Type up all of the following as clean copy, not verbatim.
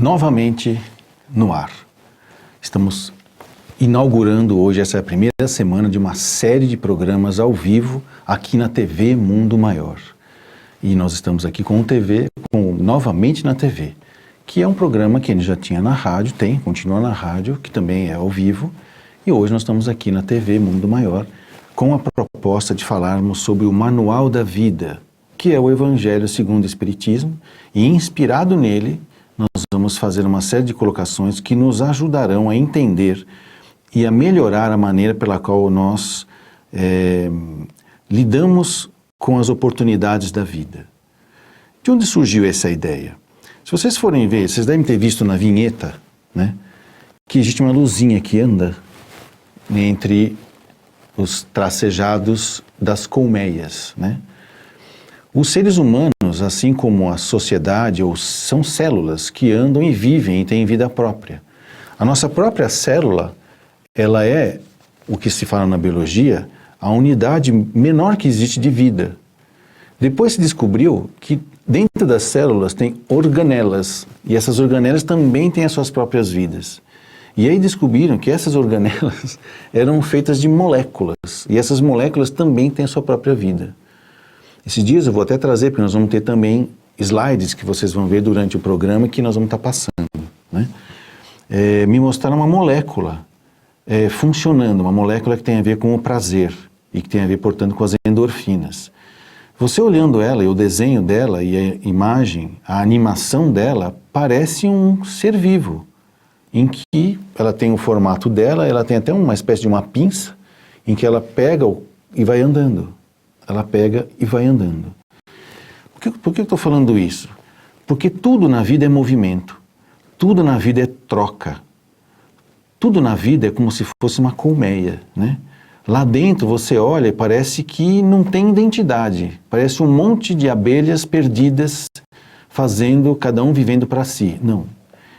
novamente no ar. Estamos inaugurando hoje, essa é a primeira semana de uma série de programas ao vivo aqui na TV Mundo Maior. E nós estamos aqui com novamente na TV, que é um programa que ele já tinha na rádio, continua na rádio, que também é ao vivo. E hoje nós estamos aqui na TV Mundo Maior com a proposta de falarmos sobre o Manual da Vida, que é o Evangelho segundo o Espiritismo, e inspirado nele, nós vamos fazer uma série de colocações que nos ajudarão a entender e a melhorar a maneira pela qual nós lidamos com as oportunidades da vida. De onde surgiu essa ideia? Se vocês forem ver, vocês devem ter visto na vinheta, né, que existe uma luzinha que anda entre os tracejados das colmeias, né? Os seres humanos, assim como a sociedade, são células que andam e vivem e têm vida própria. A nossa própria célula, ela é, o que se fala na biologia, a unidade menor que existe de vida. Depois se descobriu que dentro das células tem organelas, e essas organelas também têm as suas próprias vidas. E aí descobriram que essas organelas eram feitas de moléculas, e essas moléculas também têm a sua própria vida. Esses dias eu vou até trazer, porque nós vamos ter também slides que vocês vão ver durante o programa que nós vamos estar passando, né? Me mostraram uma molécula funcionando, uma molécula que tem a ver com o prazer e que tem a ver, portanto, com as endorfinas. Você olhando ela e o desenho dela e a imagem, a animação dela, parece um ser vivo, em que ela tem o formato dela, ela tem até uma espécie de uma pinça, em que ela pega e vai andando. Ela pega e vai andando. Por que eu estou falando isso? Porque tudo na vida é movimento, tudo na vida é troca, tudo na vida é como se fosse uma colmeia, né? Lá dentro você olha e parece que não tem identidade, parece um monte de abelhas perdidas, cada um vivendo para si. Não,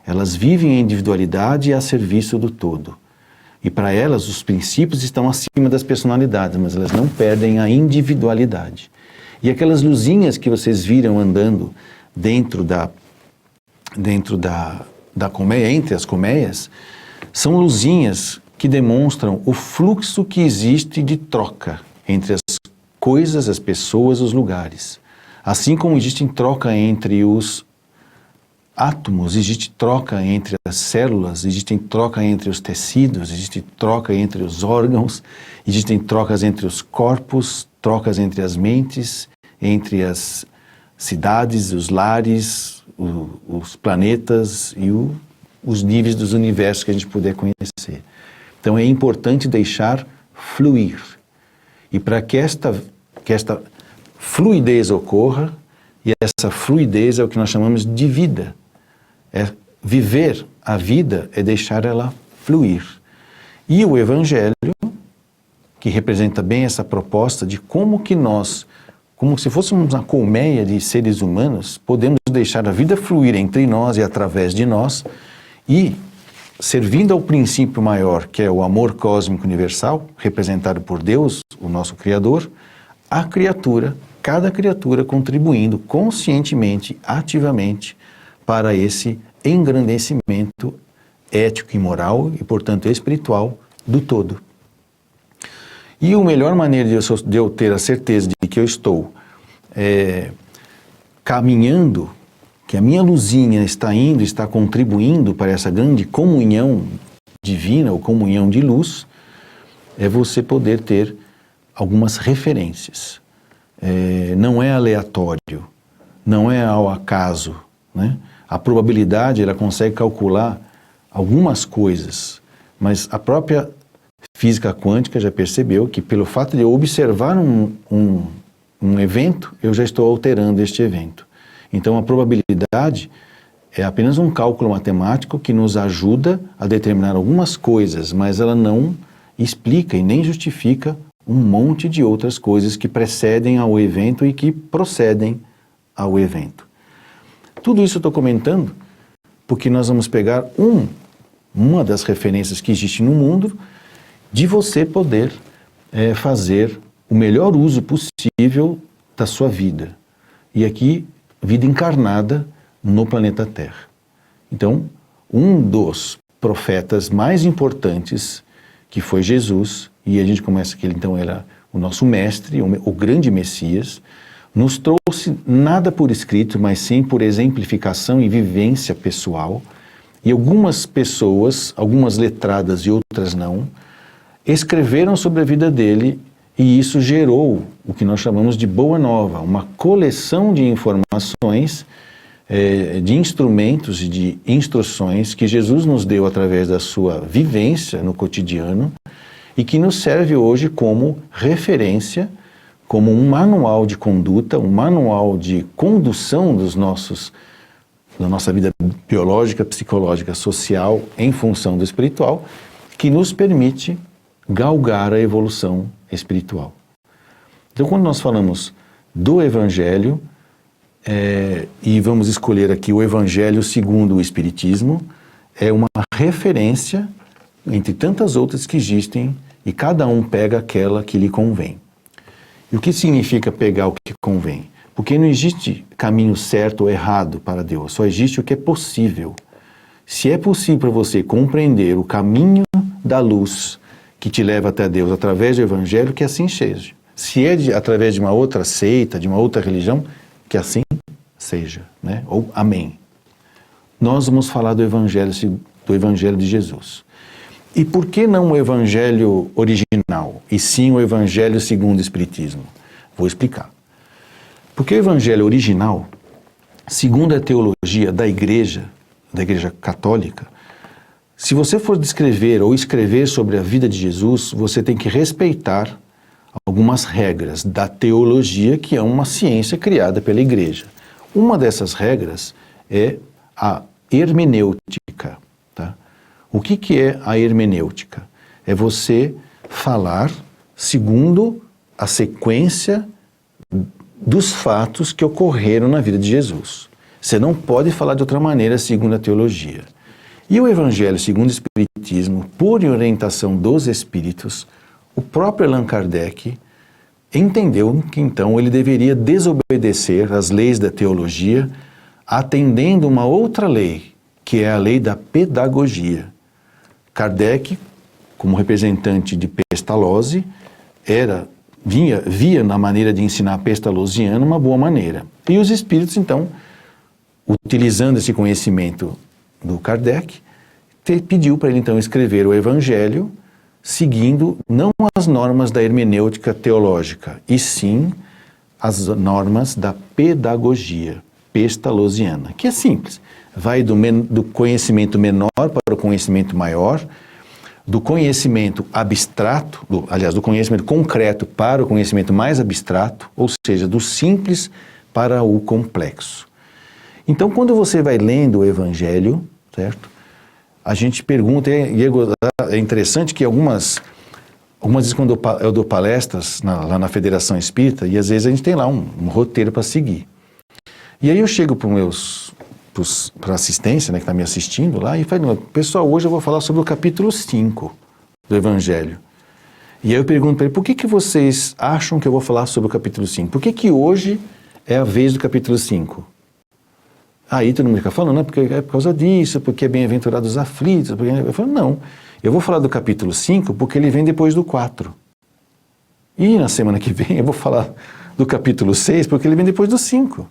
elas vivem a individualidade a serviço do todo. E para elas os princípios estão acima das personalidades, mas elas não perdem a individualidade. E aquelas luzinhas que vocês viram andando dentro da colmeia, entre as colmeias, são luzinhas que demonstram o fluxo que existe de troca entre as coisas, as pessoas, os lugares. Assim como existe troca entre os átomos, existe troca entre as células, existe troca entre os tecidos, existe troca entre os órgãos, existem trocas entre os corpos, trocas entre as mentes, entre as cidades, os lares, os planetas e os níveis dos universos que a gente puder conhecer. Então é importante deixar fluir. E para que esta fluidez ocorra, e essa fluidez é o que nós chamamos de vida. Viver a vida é deixar ela fluir. E o Evangelho, que representa bem essa proposta de como que nós, como se fôssemos uma colmeia de seres humanos, podemos deixar a vida fluir entre nós e através de nós, e servindo ao princípio maior, que é o amor cósmico universal, representado por Deus, o nosso Criador, a criatura, cada criatura contribuindo conscientemente, ativamente, para esse engrandecimento ético e moral e, portanto, espiritual do todo. E a melhor maneira de eu ter a certeza de que eu estou caminhando, que a minha luzinha está contribuindo para essa grande comunhão divina ou comunhão de luz, é você poder ter algumas referências. Não é aleatório, não é ao acaso, né? A probabilidade, ela consegue calcular algumas coisas, mas a própria física quântica já percebeu que pelo fato de eu observar um evento, eu já estou alterando este evento. Então a probabilidade é apenas um cálculo matemático que nos ajuda a determinar algumas coisas, mas ela não explica e nem justifica um monte de outras coisas que precedem ao evento e que procedem ao evento. Tudo isso eu estou comentando porque nós vamos pegar uma das referências que existe no mundo de você poder fazer o melhor uso possível da sua vida. E aqui, vida encarnada no planeta Terra. Então, um dos profetas mais importantes, que foi Jesus, e a gente começa que ele então era o nosso mestre, o grande Messias, nos trouxe nada por escrito, mas sim por exemplificação e vivência pessoal. E algumas pessoas, algumas letradas e outras não, escreveram sobre a vida dele, e isso gerou o que nós chamamos de Boa Nova, uma coleção de informações, de instrumentos e de instruções que Jesus nos deu através da sua vivência no cotidiano e que nos serve hoje como referência, como um manual de conduta, um manual de condução da nossa vida biológica, psicológica, social, em função do espiritual, que nos permite galgar a evolução espiritual. Então, quando nós falamos do Evangelho, e vamos escolher aqui o Evangelho segundo o Espiritismo, é uma referência entre tantas outras que existem e cada um pega aquela que lhe convém. E o que significa pegar o que convém? Porque não existe caminho certo ou errado para Deus, só existe o que é possível. Se é possível para você compreender o caminho da luz que te leva até Deus através do Evangelho, que assim seja. Se é através de uma outra seita, de uma outra religião, que assim seja, né? Ou amém. Nós vamos falar do Evangelho de Jesus. E por que não o Evangelho original, e sim o Evangelho segundo o Espiritismo? Vou explicar. Porque o Evangelho original, segundo a teologia da Igreja Católica, se você for descrever ou escrever sobre a vida de Jesus, você tem que respeitar algumas regras da teologia, que é uma ciência criada pela Igreja. Uma dessas regras é a hermenêutica. Tá? O que é a hermenêutica? É você falar segundo a sequência dos fatos que ocorreram na vida de Jesus. Você não pode falar de outra maneira segundo a teologia. E o Evangelho segundo o Espiritismo, por orientação dos Espíritos, o próprio Allan Kardec entendeu que então ele deveria desobedecer às leis da teologia, atendendo uma outra lei, que é a lei da pedagogia. Kardec, como representante de Pestalozzi, via na maneira de ensinar pestalozziana uma boa maneira. E os espíritos, então, utilizando esse conhecimento do Kardec, pediu para ele então escrever o Evangelho seguindo não as normas da hermenêutica teológica, e sim as normas da pedagogia pestalozziana, que é simples. Vai do conhecimento menor para o conhecimento maior, do conhecimento abstrato, do conhecimento concreto para o conhecimento mais abstrato, ou seja, do simples para o complexo. Então, quando você vai lendo o Evangelho, certo? A gente pergunta, e é interessante que algumas vezes quando eu dou palestras lá na Federação Espírita, e às vezes a gente tem lá um roteiro para seguir. E aí eu chego para a assistência, né, que está me assistindo lá, e falo, pessoal, hoje eu vou falar sobre o capítulo 5 do Evangelho. E aí eu pergunto para ele, por que vocês acham que eu vou falar sobre o capítulo 5? Por que hoje é a vez do capítulo 5? Aí todo mundo fica falando, não, porque é por causa disso, porque é bem-aventurados os aflitos. Eu falo, não, eu vou falar do capítulo 5 porque ele vem depois do 4. E na semana que vem eu vou falar do capítulo 6 porque ele vem depois do 5.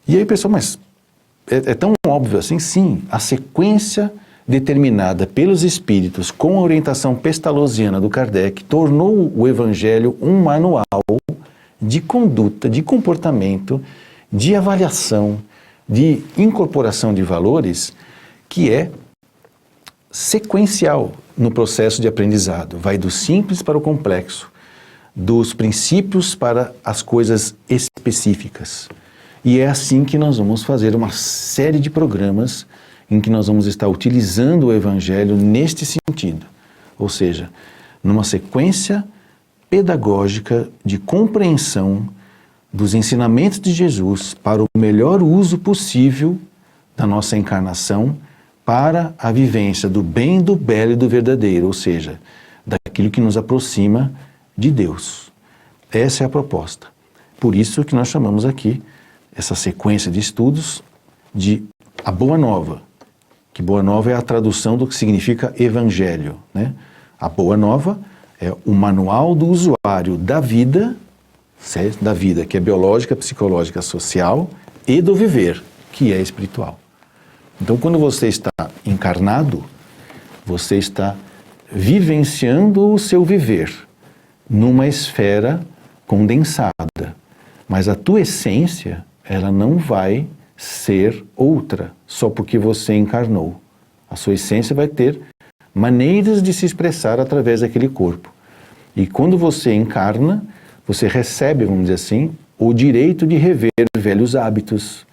E aí pessoal, mas é tão óbvio assim? Sim, a sequência determinada pelos espíritos com a orientação pestalozziana do Kardec tornou o Evangelho um manual de conduta, de comportamento, de avaliação, de incorporação de valores que é sequencial no processo de aprendizado. Vai do simples para o complexo, dos princípios para as coisas específicas. E é assim que nós vamos fazer uma série de programas em que nós vamos estar utilizando o Evangelho neste sentido. Ou seja, numa sequência pedagógica de compreensão dos ensinamentos de Jesus para o melhor uso possível da nossa encarnação para a vivência do bem, do belo e do verdadeiro, ou seja, daquilo que nos aproxima de Deus. Essa é a proposta. Por isso que nós chamamos aqui essa sequência de estudos de a Boa Nova, que Boa Nova é a tradução do que significa evangelho, né? A Boa Nova é o manual do usuário da vida, certo? Da vida que é biológica, psicológica, social, e do viver, que é espiritual. Então, quando você está encarnado, você está vivenciando o seu viver numa esfera condensada. Mas a tua essência, ela não vai ser outra só porque você encarnou. A sua essência vai ter maneiras de se expressar através daquele corpo. E quando você encarna, você recebe, vamos dizer assim, o direito de rever velhos hábitos,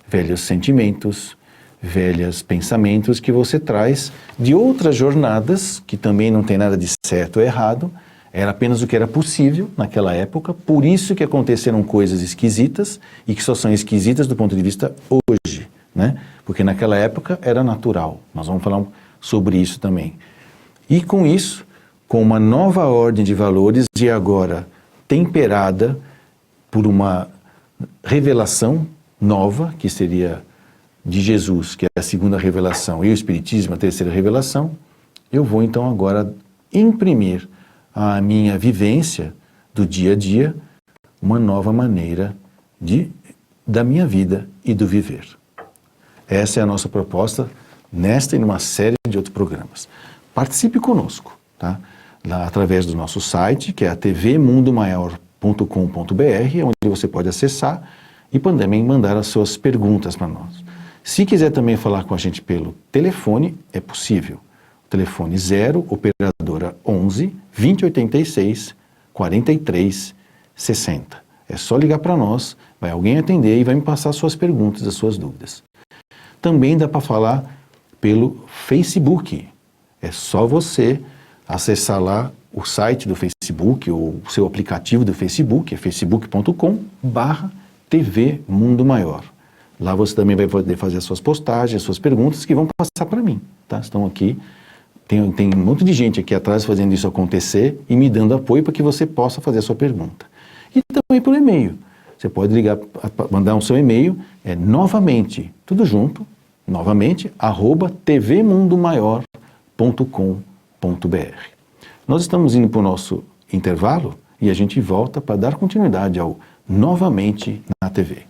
velhos sentimentos, velhos pensamentos que você traz de outras jornadas, que também não tem nada de certo ou errado, era apenas o que era possível naquela época, por isso que aconteceram coisas esquisitas e que só são esquisitas do ponto de vista hoje, né? Porque naquela época era natural. Nós vamos falar sobre isso também. E com isso, com uma nova ordem de valores de agora temperada por uma revelação nova, que seria de Jesus, que é a segunda revelação, e o Espiritismo, a terceira revelação, eu vou então agora imprimir a minha vivência do dia a dia, uma nova maneira da minha vida e do viver. Essa é a nossa proposta nesta e numa série de outros programas. Participe conosco, tá? Lá através do nosso site, que é a tvmundomaior.com.br, onde você pode acessar e também mandar as suas perguntas para nós. Se quiser também falar com a gente pelo telefone, é possível. Telefone 0, operadora 11 2086 43 60. É só ligar para nós, vai alguém atender e vai me passar suas perguntas, as suas dúvidas. Também dá para falar pelo Facebook. É só você acessar lá o site do Facebook ou o seu aplicativo do Facebook, é facebook.com/TV Mundo Maior. Lá você também vai poder fazer as suas postagens, as suas perguntas que vão passar para mim, tá? Estão aqui. Tem um monte de gente aqui atrás fazendo isso acontecer e me dando apoio para que você possa fazer a sua pergunta. E também pelo e-mail. Você pode ligar, mandar o seu e-mail, novamente, tudo junto, novamente, @tvmundomaior.com.br. Nós estamos indo para o nosso intervalo e a gente volta para dar continuidade ao Novamente na TV.